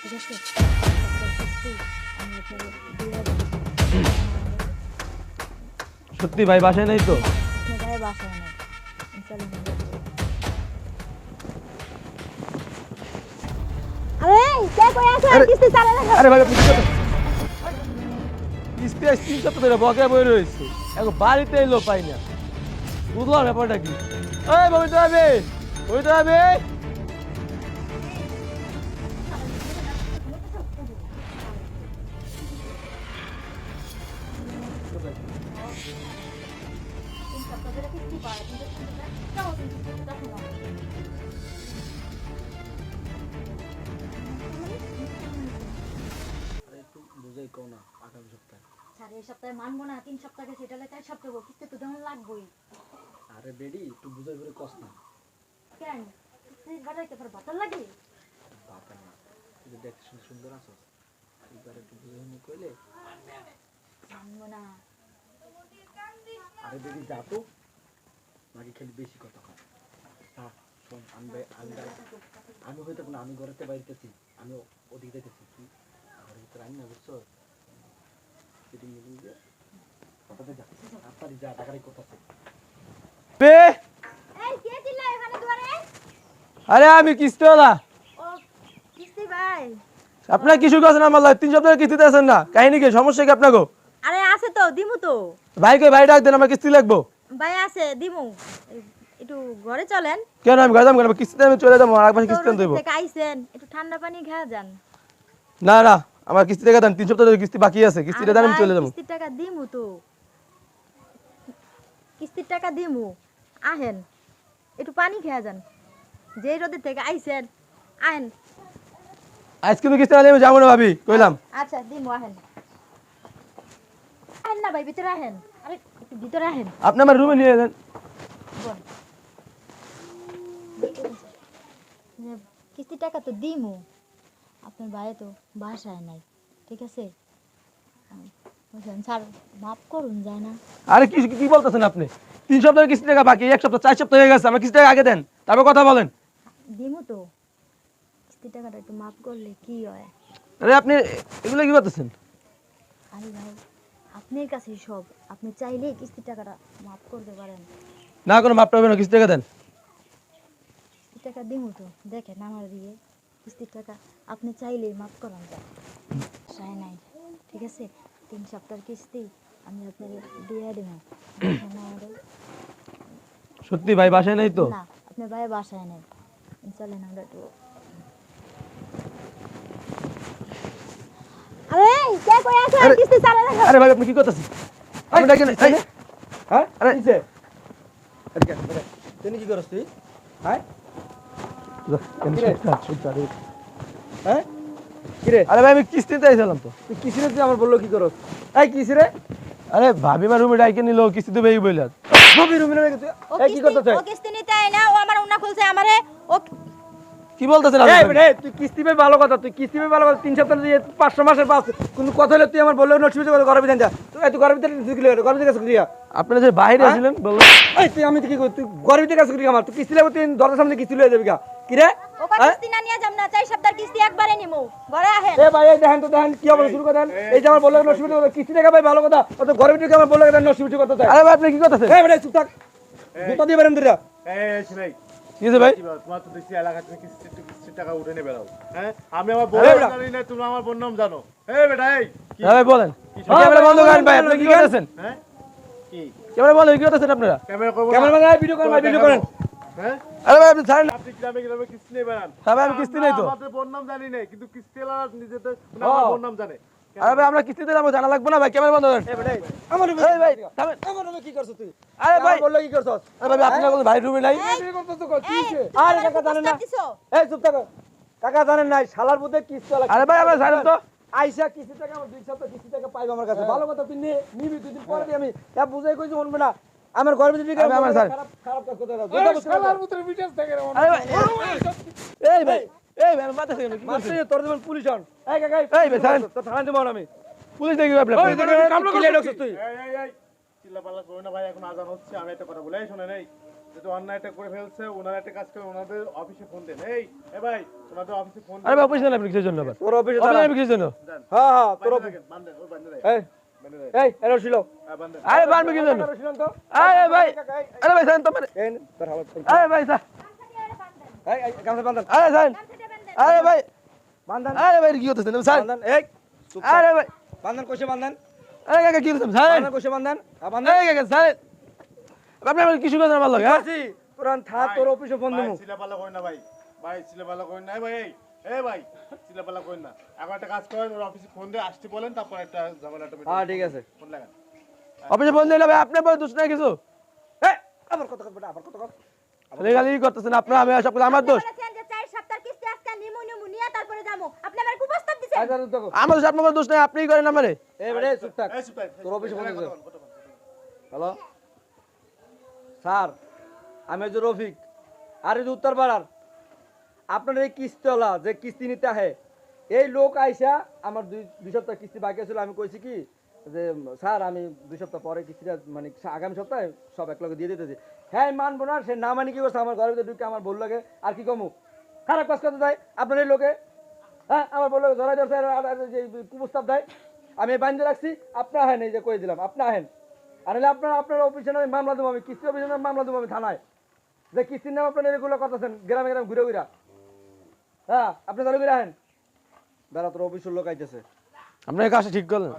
ঠিক আছে আমি আপনাকে দিয়ে দেব। সত্যি ভাই বাসায় নাই তো? আপনার ভাই বাসায় নেই। চলেন আমরা যাই। আরে কে কই আছো? কিস্তি চালা রাখো। আরে ভাই আপনি কি করতেছেন? কিস্তি আজ 3 সপ্তাহ ধরে বকেয়া বই রয়েছে, এখন বাড়িতে এলো পাই না। বুঝলাম ব্যাপারটা কি। এই ববিতা ভাবি, ববিতা ভাবি, স্যার এই সপ্তাহে মানবো না, 3 সপ্তাহ গেছে, এটা লেখা 1 সপ্তাহ কিস্তি তো দেওয়া লাগবেই। আরে বেডি একটু বুঝাই করে কস না। কেন কিস্তি বাড়াইতে পারে বাতাল লাগে? বাতা না, তুই দেখতে সুন্দর আছো, এইবার একটু বুঝাই নি কইলে। মানবো না। আরে বেডি যা তো, নাকি খালি বেশি কথা কয়। হ্যাঁ শোন, আমি হয়তো না, আমি ঘরেতে বাইরেতেছি, আমি ওদিকে যেতেছি, তুই ঘরের ভিতরে আনি না, বুঝছো? সেটি মিলিয়ে দিয়ে কথাতে যা, তাড়াতাড়ি যা, টাকারি করতেছে। এই কে চিল্লায় এখানে দুয়ারে? আরে আমি কিস্তিওয়ালা। ও কিস্তি ভাই। আপনারা কিছু করছেন আমার লাইফ 3 সপ্তাহ কিস্তিতে আছেন না, কাহিনী কি, সমস্যা কি আপনাকে? আরে আছে তো দিমু তো। ভাইকে ভাই ডাক দেন, আমার কিস্তি লাগবো। ভাই আছে দিমু। একটু ঘরে চলেন। কেন আমি ঘরে যাবো কেন? কিস্তিতে আমি চলে যাবো, আর পাশে কিস্তি দেবো। থেকে আইছেন একটু ঠান্ডা পানি খেয়ে যান। না না, আমার কিস্তি টাকা দেন, 3 সপ্তাহ ধরে কিস্তি বাকি আছে, কিস্তিটা দেন আমি চলে যাবো। কিস্তির টাকা দিমু তো। কিস্তির টাকা দিমু। আহেন একটু পানি খেয়ে যান, যেই রোদের থেকে আইছেন। আহেন। আজকে তুমি কিস্তি আনলে আমি যাবো না ভাবি, কইলাম। আচ্ছা দিমু, আহেন। আহেন না ভাই, ভিতরে আহেন। আরে একটু ভিতরে আহেন। আপনি আমার রুমে নিয়ে যান। বল। যে কিস্তির টাকা তো দিমু, আপনার ভাই তো বাসায় নাই, ঠিক আছে? বুঝলেন স্যার, মাফ করুন যায় না। আরে কি কি বলতেছেন আপনি? 3 সপ্তাহ কিস্তি টাকা বাকি, 1 সপ্তাহ 4 সপ্তাহ হয়ে গেছে, আমার কিস্তি টাকা আগে দেন, তারপর কথা বলেন। দিমু তো, কিস্তির টাকাটা একটু মাফ করলে কি হয়? আরে আপনি এগুলো কি করতেছেন? আরে ভাই আপনার কাছেই সব, আপনি চাইলেই কিস্তির টাকাটা মাফ করতে পারেন। না কোনো মাপ পাবেন না, কিস্তি টাকা দেন। কিস্তির টাকা দিমু তো, দেখেন আমার দিয়ে কিস্তির টাকা আপনি চাইলেই মাফ করান যায়। চাই নাই, ঠিক আছে? 3 সপ্তাহের কিস্তি আমি আপনাকে দিয়ে দেবো। দেখেন আমাদের। সত্যি ভাই বাসায় নাই তো? না আপনার ভাই বাসায় নেই। চলেন আমরা একটু। আরে কে কই আছো? কিস্তি চালা রাখো। আরে ভাই আপনি কি করতেছেন? আপনি ডাকেন। হ্যাঁ আরে নিচে আজকে তুই কি করছ তুই? হ্যাঁ হ্যাঁ কিরে? আরে ভাই আমি কিস্তিতে আইছিলাম তো। তুই কিস্তিতে তুই আমার বললো কি করছ? এই কিস্তি রে? আরে ভাবি মা রুমে ডাইকে নিল, কিস্তি দেবে এই বইলা। ভাবি রুমে রেখে তুই এই কি করতেছ? ও কিস্তি নিতে আয় না, ও আমার উনা খুলছে আমারে। ও কি বলতেছেন আপনি? এই রে তুই কিস্তি পে ভালো কথা, তুই কিস্তি পে ভালো কথা, 3 সপ্তাহ দিয়ে 500 মাসের পাস কোন কথা হলে তুই আমার বললো নসিবে করে ঘরে ভিতরে যা। তুই ঘরে ভিতরে ঢুকলি ঘরে ভিতরে কাছে ক্রিয়া। আপনারা যে বাইরে আছিলেন বললো এই তুই আমি কি কই, তুই ঘরে ভিতরে কাছে ক্রিয়া আমার, তুই কিস্তি লাগবে, তুই দরজার সামনে কিস্তি লয়ে যাবি গা। কি রে? ও কিস্তি না নিয়ে যাম না, 4 সপ্তাহের কিস্তি একবারে নিমু। ঘরে আহেন। এ ভাই এই দেখেন তো, দেখেন কি হবে শুরু করেন। এই যে আমার বললো নসিবে করে কিস্তি টাকা ভাই ভালো কথা, অত ঘরে ভিতরে আমার বললো নসিবে কথা চাই। আরে ভাই আপনি কি করতেছেন? এই ভাই চুপ থাক, জুতা দিয়ে বেরেন দিরা। এই ভাই কি হইছে ভাই? তোমার তো দেখছি এলাকা থেকে কিস্তির টাকা উঠে নিয়ে বেড়াও। হ্যাঁ আমি আমার বোন জানি না, তুমি আমার বোন নাম জানো। এই বেটা এই কি? হ্যাঁ ভাই বলেন। ক্যামেরা বন্ধ করেন ভাই, আপনি কি করতেছেন? হ্যাঁ কি ক্যামেরা বন্ধ কি করতেছেন আপনারা? ক্যামেরা করব? ক্যামেরা বন্ধ, ভিডিও করেন ভাই, ভিডিও করেন। হ্যাঁ আরে ভাই আপনি ছাড়েন। আপনি গ্রামে গ্রামে কিস্তি নিয়ে বেড়ান। হ্যাঁ ভাই আমি কিস্তি নেই তো। আমাদের বোন নাম জানি না, কিন্তু কিস্তি এলা নিজেদের আমার বোন নাম জানে। আরে ভাই আমরা কিস্তিতে যাবো, জানা লাগবে না ভাই, ক্যামেরা বন্ধ করেন। এই ভাই আমার রুমে, এই ভাই থামেন। আমার রুমে কি করছস তুই? আরে ভাই বললো কি করছস? আরে ভাই আপনি কোন ভাই রুমে নাই? কি করছস তো কি হইছে? আরে কাকা জানেন না। এই চুপ থাকো। কাকা জানেন না শালার বুদ্ধে কিস্তি লাগা। আরে ভাই আমরা জানেন তো। আইসা কিস্তি টাকা আমার 2 সপ্তাহ কিস্তি টাকা পাইবো আমার কাছে। ভালো কথা, তুই নিবি 2 দিন পরে আমি তা বুঝাই কইছি শুনবে না। আমার ঘর ভিতরে ঢুকে আমার খারাপ খারাপ কাজ করতে দাও। শালার বুদ্ধের ভিডিওস থাকে রে। আরে ভাই এই ভাই এই ভাই মাথা থেকে কি করছিস? তোর যেমন পুলিশ হন। এই কাকা এই ভাই ছাড়েন তো, থানায় দেব আমি। পুলিশ দেখি আপনি কি লেট হচ্ছে তুই? এই চিল্লা পাল্লা করো না ভাই, এখন আজান হচ্ছে, আমি একটা কথা বলে শুনে নেই। যেটা অন্যায়টা করে ফেলছে ওনারা একটা কাজ করে ওনাদের অফিসে ফোন দেন এই এ ভাই ওনাদের অফিসে ফোন আরে ভাই অফিসে না কিসের জন্য আবার তোর অফিসে অফিসে দাঁড়া। না কিসের জন্য হ্যাঁ হ্যাঁ তোর বান্ধে অফিস রাখেন, বান্ধেন, ওই বান্ধে রাখেন, এই বান্ধে রাখেন। এই এরা ছিল বান্ধেন। আরে বানবে কিসের জন্য ছিলেন তো আরে ভাই আরে ভাই সাইন তো মানে এই নে, তোর হাওয়া আরে ভাই স্যার এই গামছা বাঁধেন আরে সাইন আরে ভাই বাঁধেন আরে ভাই কি করতেছেন স্যার বাঁধেন এই চুপ থাক। আরে ভাই বাঁধেন কইছে বাঁধেন আরে কাকা কি করতেছেন স্যার বাঁধেন কইছে বাঁধেন বাঁধেন এই কাকা স্যার আপনি আমার কিছু কথা ভালো লাগে হ্যাঁ আসি কোরআন থাক তোর অফিসে ফোন ভাই দিমু ছিলাপালা করেন না ভাই ভাই ছিলাপালা করেন না এই ভাই এই ভাই ছিলাপালা করেন না এখন একটা কাজ করেন ওর অফিসে ফোন দিয়ে আসতে বলেন তারপর একটা ঝামেলাটা হ্যাঁ ঠিক আছে ফোন লাগান অফিসে ফোন দিলে ভাই আপনার বড় দোষ নাই কিছু এই আবার কত কত আবার কত কত লেগালি করতেছেন আপনার আমি সব কিছু আমার দোষ বলেছেন যে 4 সপ্তাহ কিস্তি আজকে নিমু নিয়ে তারপরে যাবো আপনি আমার কুপ্রস্তাব দিছেন আচ্ছা তো আমার দোষ আপনার দোষ নাই আপনিই করেন আমারে এই বেড়ে চুপ থাক এই চুপ থাক। তোর অফিসে ফোন দিছে কথা বল। হ্যালো স্যার আমি যে রফিক আর এই যে উত্তরপাড়ার আপনার এই কিস্তিওয়ালা যে কিস্তি নিতে আহে এই লোক আইসা আমার দুই সপ্তাহ কিস্তি বাকি ছিল আমি কইছি কি যে স্যার আমি 2 সপ্তাহ পরে কিস্তিটা মানে আগামী সপ্তাহে সব একলগে দিয়ে দিতেছি হ্যাঁ আমি মানবো না সে না মানি কি করছে আমার ঘরের ভিতরে ঢুকে আমার বল লাগে আর কি কমু খারাপ কাজ করতে দেয় আপনার এই লোকে হ্যাঁ আমার বললো ধরাই ধরছে যে কুপ্রস্তাব দেয় আমি বাইন্দে রাখছি আপনার আহেন এই যে কই দিলাম আপনার আহেন আর হলে আপনার অফিসে আমি মামলা দেবো আমি কিস্তি অফিসে মামলা দেবো আমি থানায় যে কিস্তির নাম আপনার এগুলো করতেছেন গ্রামে গ্রামে ঘুরে ঘুরা হ্যাঁ আপনি তাহলে ঘুরে আহেন বেড়া তোর অফিসের লোক আইতেছে আপনার কাজটা ঠিক করলেন